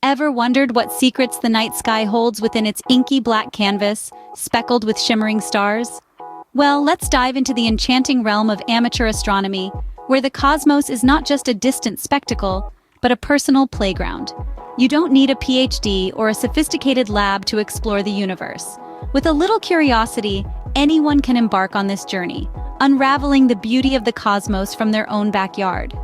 Ever wondered what secrets the night sky holds within its inky black canvas, speckled with shimmering stars? Well, let's dive into the enchanting realm of amateur astronomy, where the cosmos is not just a distant spectacle, but a personal playground. You don't need a PhD or a sophisticated lab to explore the universe. With a little curiosity, anyone can embark on this journey, unraveling the beauty of the cosmos from their own backyard.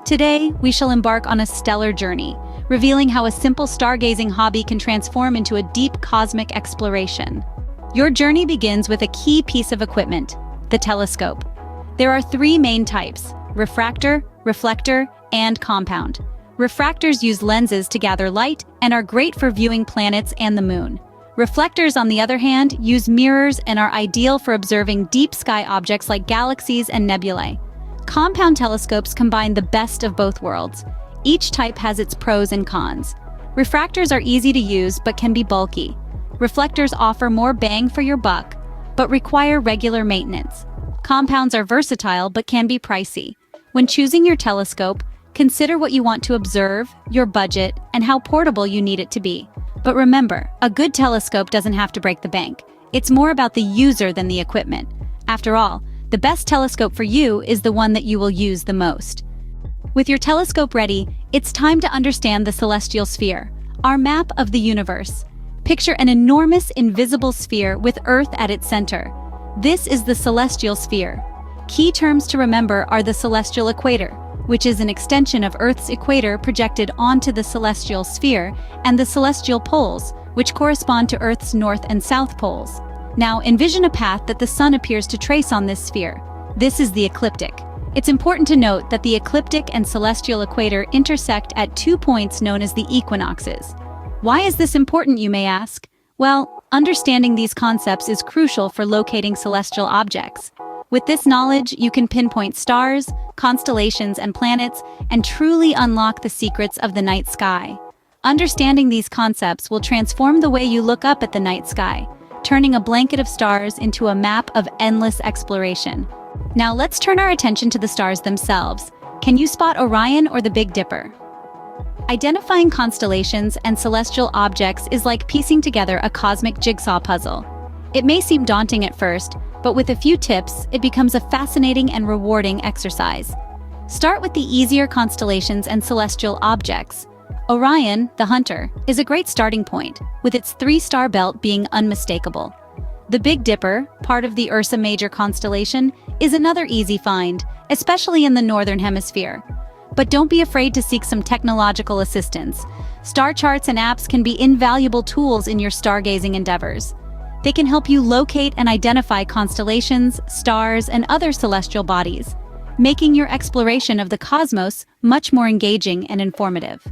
Today, we shall embark on a stellar journey, revealing how a simple stargazing hobby can transform into a deep cosmic exploration. Your journey begins with a key piece of equipment, the telescope. There are three main types: refractor, reflector, and compound. Refractors use lenses to gather light and are great for viewing planets and the moon. Reflectors, on the other hand, use mirrors and are ideal for observing deep sky objects like galaxies and nebulae. Compound telescopes combine the best of both worlds. Each type has its pros and cons. Refractors are easy to use but can be bulky. Reflectors offer more bang for your buck, but require regular maintenance. Compounds are versatile but can be pricey. When choosing your telescope, consider what you want to observe, your budget, and how portable you need it to be. But remember, a good telescope doesn't have to break the bank. It's more about the user than the equipment. After all, the best telescope for you is the one that you will use the most. With your telescope ready, it's time to understand the celestial sphere, our map of the universe. Picture an enormous invisible sphere with Earth at its center. This is the celestial sphere. Key terms to remember are the celestial equator, which is an extension of Earth's equator projected onto the celestial sphere, and the celestial poles, which correspond to Earth's north and south poles. Now, envision a path that the sun appears to trace on this sphere. This is the ecliptic. It's important to note that the ecliptic and celestial equator intersect at 2 points known as the equinoxes. Why is this important, you may ask? Well, understanding these concepts is crucial for locating celestial objects. With this knowledge, you can pinpoint stars, constellations, and planets, and truly unlock the secrets of the night sky. Understanding these concepts will transform the way you look up at the night sky, turning a blanket of stars into a map of endless exploration. Now let's turn our attention to the stars themselves. Can you spot Orion or the Big Dipper? Identifying constellations and celestial objects is like piecing together a cosmic jigsaw puzzle. It may seem daunting at first, but with a few tips, it becomes a fascinating and rewarding exercise. Start with the easier constellations and celestial objects. Orion, the Hunter, is a great starting point, with its three-star belt being unmistakable. The Big Dipper, part of the Ursa Major constellation, is another easy find, especially in the northern hemisphere. But don't be afraid to seek some technological assistance. Star charts and apps can be invaluable tools in your stargazing endeavors. They can help you locate and identify constellations, stars, and other celestial bodies, making your exploration of the cosmos much more engaging and informative.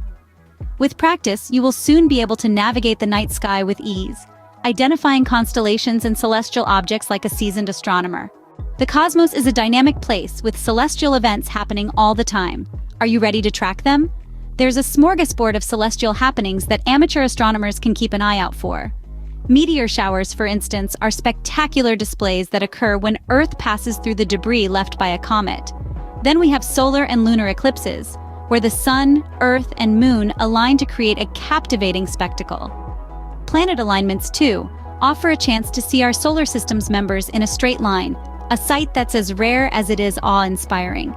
With practice, you will soon be able to navigate the night sky with ease, identifying constellations and celestial objects like a seasoned astronomer. The cosmos is a dynamic place with celestial events happening all the time. Are you ready to track them? There's a smorgasbord of celestial happenings that amateur astronomers can keep an eye out for. Meteor showers, for instance, are spectacular displays that occur when Earth passes through the debris left by a comet. Then we have solar and lunar eclipses, where the sun, Earth, and moon align to create a captivating spectacle. Planet alignments, too, offer a chance to see our solar system's members in a straight line, a sight that's as rare as it is awe-inspiring.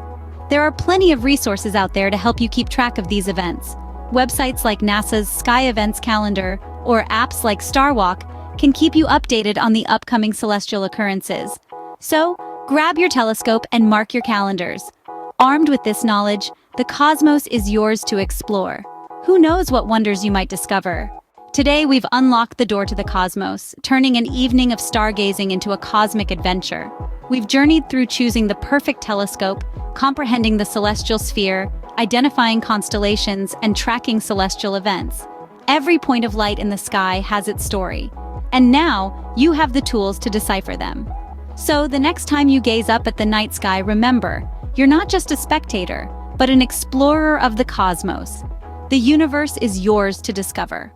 There are plenty of resources out there to help you keep track of these events. Websites like NASA's Sky Events Calendar or apps like StarWalk can keep you updated on the upcoming celestial occurrences. So, grab your telescope and mark your calendars. Armed with this knowledge, the cosmos is yours to explore. Who knows what wonders you might discover? Today, we've unlocked the door to the cosmos, turning an evening of stargazing into a cosmic adventure. We've journeyed through choosing the perfect telescope, comprehending the celestial sphere, identifying constellations, and tracking celestial events. Every point of light in the sky has its story, and now you have the tools to decipher them. So the next time you gaze up at the night sky, remember, you're not just a spectator, but an explorer of the cosmos. The universe is yours to discover.